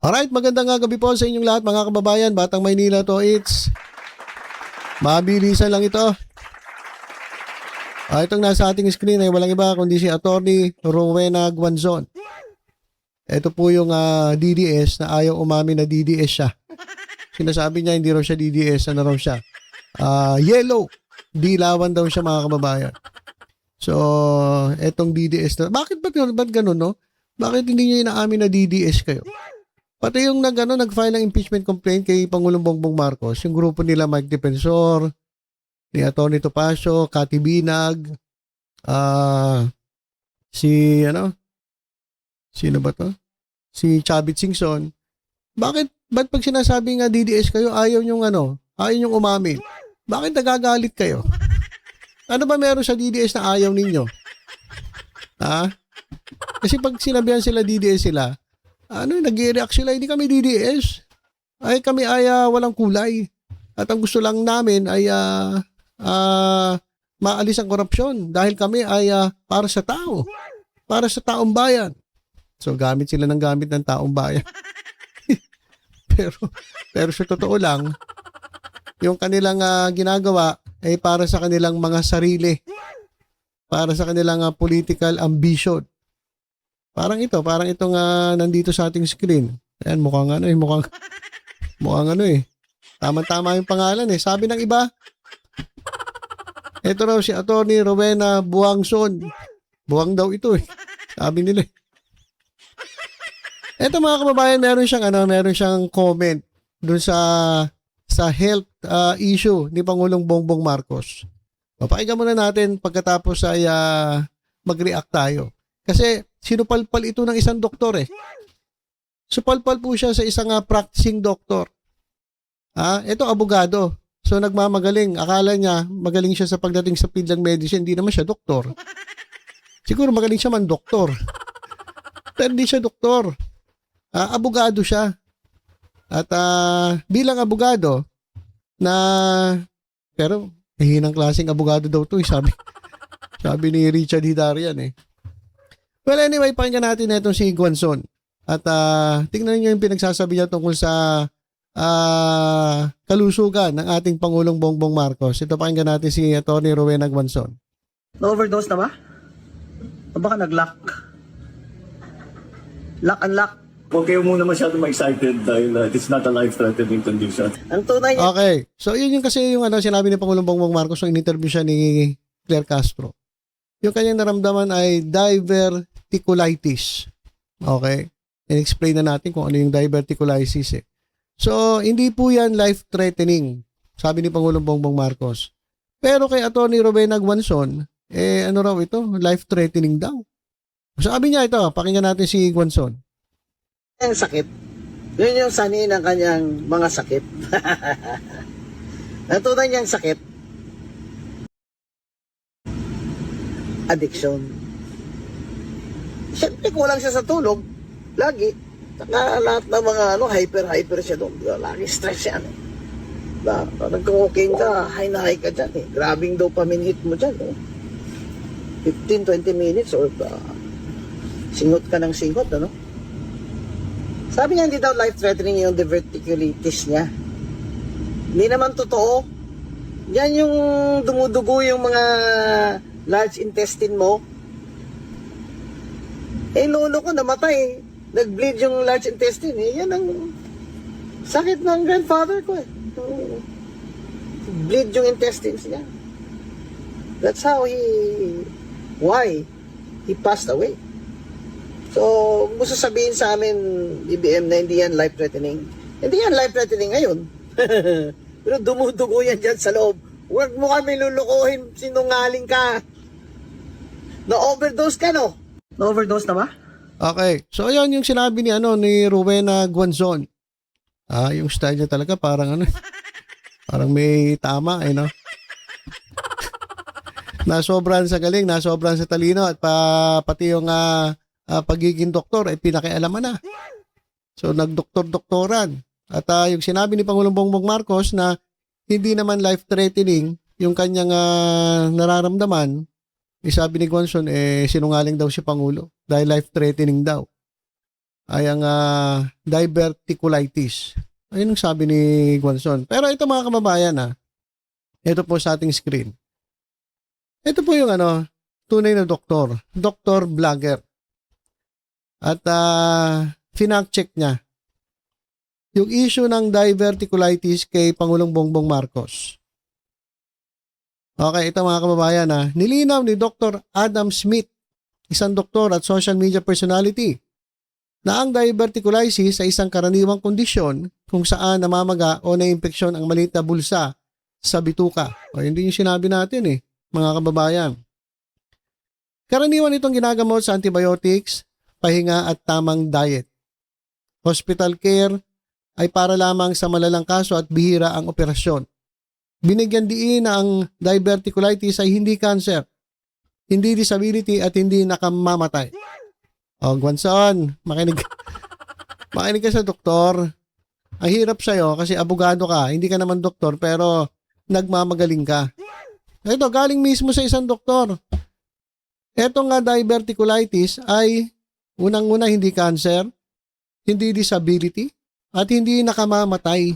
Alright, magandang gabi po sa inyong lahat mga kababayan. Batang Maynila to, it's mabilisan lang ito. Itong nasa ating screen ay walang iba kundi si Attorney Rowena Guanzon. Ito po yung DDS na ayaw umamin na DDS siya. Sinasabi niya hindi raw siya DDS, ano raw siya? Yellow. Dilawan daw siya mga kababayan. So, etong DDS na, bakit ganun, no? Bakit hindi niyo inaamin na DDS kayo? Pati yung nag-file ng impeachment complaint kay Pangulong Bongbong Marcos, yung grupo nila Mike Defensor, ni Atty. Topacio, Cathy Binag, sino ba to? Si Chavit Singson. Ba't pag sinasabi nga DDS kayo, ayaw nyong umamin? Bakit nagagalit kayo? Ano ba meron sa DDS na ayaw ninyo? Kasi pag sinabihan sila DDS sila, nag-react sila, hindi kami DDS. Kami ay walang kulay. At ang gusto lang namin ay maalis ang korupsyon dahil kami ay para sa tao. Para sa taong bayan. So gamit sila ng taong bayan. pero sa totoo lang, yung kanilang ginagawa ay para sa kanilang mga sarili. Para sa kanilang political ambition. Parang itong nandito sa ating screen. Ayan, mukhang tama-tama yung pangalan eh. Sabi ng iba, ito raw si Attorney Rowena Buangson. Buwang daw ito eh. Sabi nila eh. Ito mga kababayan, meron siyang comment dun sa health issue ni Pangulong Bongbong Marcos. Papakinggan muna natin pagkatapos ay mag-react tayo. Kasi sinupalpal ito ng isang doktor eh. Supalpal po siya sa isang practicing doctor. Ito abogado. So nagmamagaling. Akala niya magaling siya sa pagdating sa field ng medicine. Hindi naman siya doktor. Siguro magaling siya man doktor. Pero hindi siya doktor. Abogado siya. At bilang abogado pero hinang klaseng abogado daw to, sabi ni Richard Hidarian eh. Well anyway, pakinggan natin itong si Guanzon. At tingnan niyo yung pinagsasabi niya tungkol sa kalusugan ng ating Pangulong Bongbong Marcos. Ito pakinggan natin si Atty. Rowena Guanzon. Na-overdose na ba? O baka nag-lock? Lock and lock. Huwag kayo muna masyadong excited dahil it's not a life-threatening condition. Ang tunay niya. Okay. So yun yung kasi yung sinabi ni Pangulong Bongbong Marcos nung in-interview siya ni Claire Castro. Yung kanyang naramdaman ay diverticulitis. Okay? In-explain na natin kung ano yung diverticulitis eh. So, hindi po yan life-threatening, sabi ni Pangulong Bongbong Marcos. Pero kay Atty. Rowena Guanzon, ano raw ito? Life-threatening daw. Sabi niya ito, pakinggan natin si Guanzon. Ang sakit. Yun yung sani ng kanyang mga sakit. Ang tunay niyang sakit, addiction. Siyempre kulang siya sa tulog. Lagi. Saka lahat ng mga hyper siya doon. Lagi stress yan eh. Nagka-walking ka, high na high ka dyan eh. Grabing dopamine hit mo dyan eh. 15-20 minutes or singot ka ng singot, ano? Sabi niya hindi daw life-threatening yung diverticulitis niya. Hindi naman totoo. Yan yung dumudugo yung mga large intestine mo. Lolo ko namatay. Nag-bleed yung large intestine. Yan ang sakit ng grandfather ko eh. Bleed yung intestines niya. That's why he passed away. So, gusto sabihin sa amin, BBM, na hindi yan life-threatening. Hindi yan life-threatening ngayon. Pero dumudugo yan dyan sa loob. Huwag mo kami lulukuhin, sinungaling ka. Na-overdose ka, no? Na-overdose na ba? Okay. So, ayan yung sinabi ni Rowena Guanzon. Yung style niya talaga parang parang may tama, no? Nasobran sa galing, nasobran sa talino at pati yung pagiging doktor ay pinakialaman na. So nagdoktor-doktoran. At yung sinabi ni Pangulong Bongbong Marcos na hindi naman life-threatening yung kanyang nararamdaman, sabi ni Guanzon sinungaling daw si Pangulo dahil life-threatening daw. ay ang diverticulitis. Ayun ang sabi ni Guanzon. Pero ito mga kababayan ito po sa ating screen. Ito po yung tunay na doktor. Dr. Vlogger. At finact-check niya yung issue ng diverticulitis kay Pangulong Bongbong Marcos. Okay, ito mga kababayan nilinaw ni Dr. Adam Smith, isang doktor at social media personality, na ang diverticulitis ay isang karaniwang kondisyon kung saan namamaga o naimpeksyon ang maliit na bulsa sa bituka. O hindi yung sinabi natin mga kababayan. Karaniwan itong ginagamot sa antibiotics, pahinga at tamang diet. Hospital care ay para lamang sa malalang kaso at bihira ang operasyon. Binigyan diin na ang diverticulitis ay hindi cancer, hindi disability at hindi nakamamatay. O, Guanzon, makinig ka sa doktor. Ang hirap sa'yo kasi abogado ka, hindi ka naman doktor pero nagmamagaling ka. Ito, galing mismo sa isang doktor. Ito nga diverticulitis ay unang-una hindi cancer, hindi disability, at hindi nakamamatay.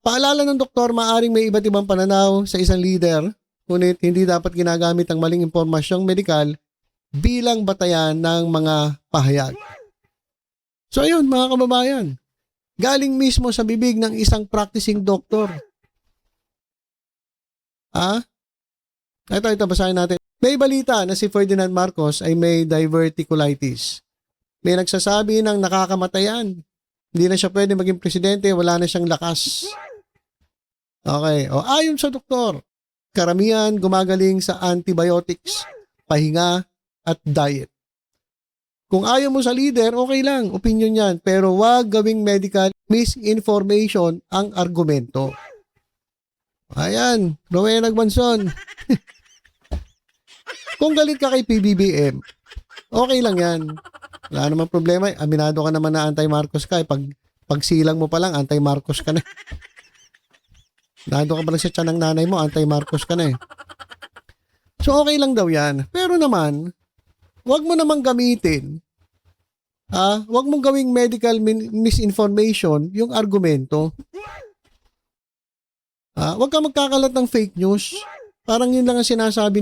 Paalala ng doktor, maaring may iba't ibang pananaw sa isang leader, ngunit hindi dapat ginagamit ang maling impormasyong medikal bilang batayan ng mga pahayag. So ayun mga kababayan, galing mismo sa bibig ng isang practicing doctor. Ito, basahin natin. May balita na si Ferdinand Marcos ay may diverticulitis. May nagsasabi ng nakakamatay. Hindi na siya pwede maging presidente, wala na siyang lakas. Okay, ayon sa doktor, karamihan gumagaling sa antibiotics, pahinga at diet. Kung ayaw mo sa leader, okay lang, opinion yan, pero wag gawing medical misinformation ang argumento. Ayan, Rowena Guanzon. Kung galit ka kay PBBM, okay lang yan. Wala namang problema. Aminado ka naman na anti-Marcos ka. Pag silang mo pa lang, anti-Marcos ka na. Nado ka ba lang sa tiyan ng nanay mo, anti-Marcos ka na . So okay lang daw yan. Pero naman, wag mo namang gamitin, wag mong gawing medical misinformation yung argumento. Wag ka magkakalat ng fake news. Parang yun lang ang sinasabi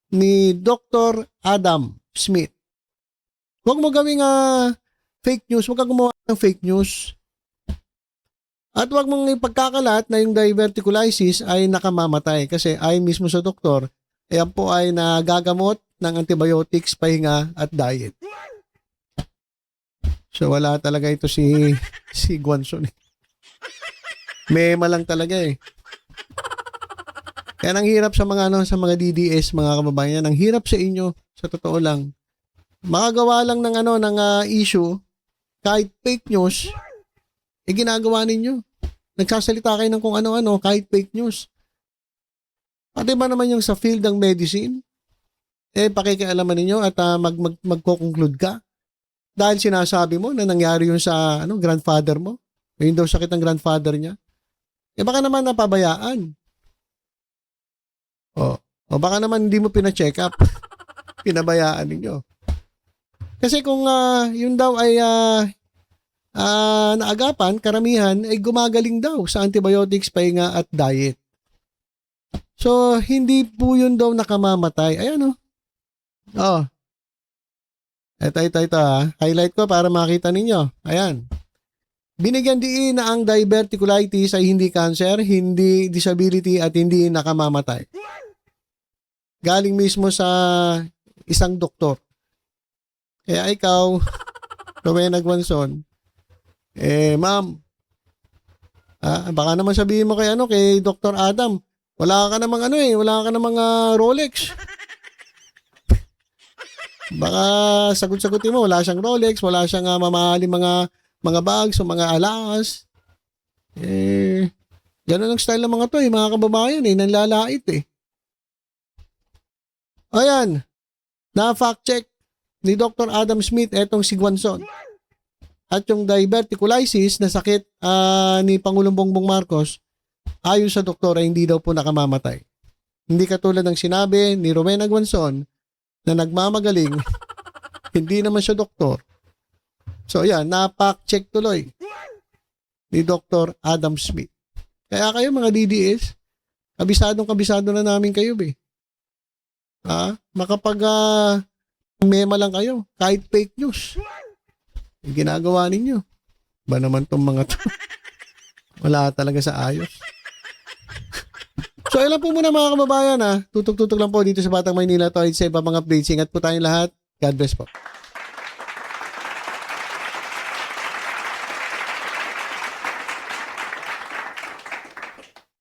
ni Dr. Adam Smith. Huwag mo gawing fake news. Huwag ka gumawa ng fake news. At huwag mong ipagkakalat na yung diverticulitis ay nakamamatay. Kasi ay mismo sa doktor, ayan po ay nagagamot ng antibiotics, pahinga at diet. So wala talaga ito si Guanzon. Mema lang talaga . Kaya ang hirap sa mga DDS, mga kababayan, ang hirap sa inyo, sa totoo lang. Makagawa lang ng issue, kahit fake news, ginagawa ninyo. Nagsasalita kayo ng kung ano-ano, kahit fake news. Pati ba naman yung sa field ng medicine, pakikialaman ninyo at magko-conclude ka. Dahil sinasabi mo na nangyari yun sa grandfather mo, yun daw sakit ng grandfather niya. Baka naman napabayaan. O baka naman hindi mo pina-check up. Pinabayaan ninyo. Kasi kung yun daw ay naagapan, karamihan ay gumagaling daw sa antibiotics, pahinga at diet. So, hindi po yun daw nakamamatay. Ayan Ito highlight ko para makita ninyo. Ayan. Binigyan diin na ang diverticulitis ay hindi cancer, hindi disability at hindi nakamamatay. Galing mismo sa isang doktor. Kaya ikaw, Rowena Guanzon, ma'am, baka naman sabihin mo kay Dr. Adam, wala ka namang Rolex. Baka sagot-sagutin mo, wala siyang Rolex, wala siyang mamahaling mga bags o mga alahas. Ganun ang style ng mga to, mga kababayan, nanlalait . Ayan, na-fact check ni Dr. Adam Smith etong si Guanzon. At yung diverticulitis na sakit ni Pangulong Bongbong Marcos, ayon sa doktor ay hindi daw po nakamamatay. Hindi katulad ng sinabi ni Rowena Guanzon na nagmamagaling Hindi naman siya doktor. So yan, napak-check tuloy ni Dr. Adam Smith. Kaya kayo mga DDS, kabisado na namin kayo makapag mema lang kayo, kahit fake news. Yung ginagawa ninyo. Ba naman tong mga to? Wala talaga sa ayos. So ilan po muna mga kababayan Tutok-tutok lang po dito sa Batang Maynila to. I'd say pa mga updates. Ingat po tayong lahat. God bless po.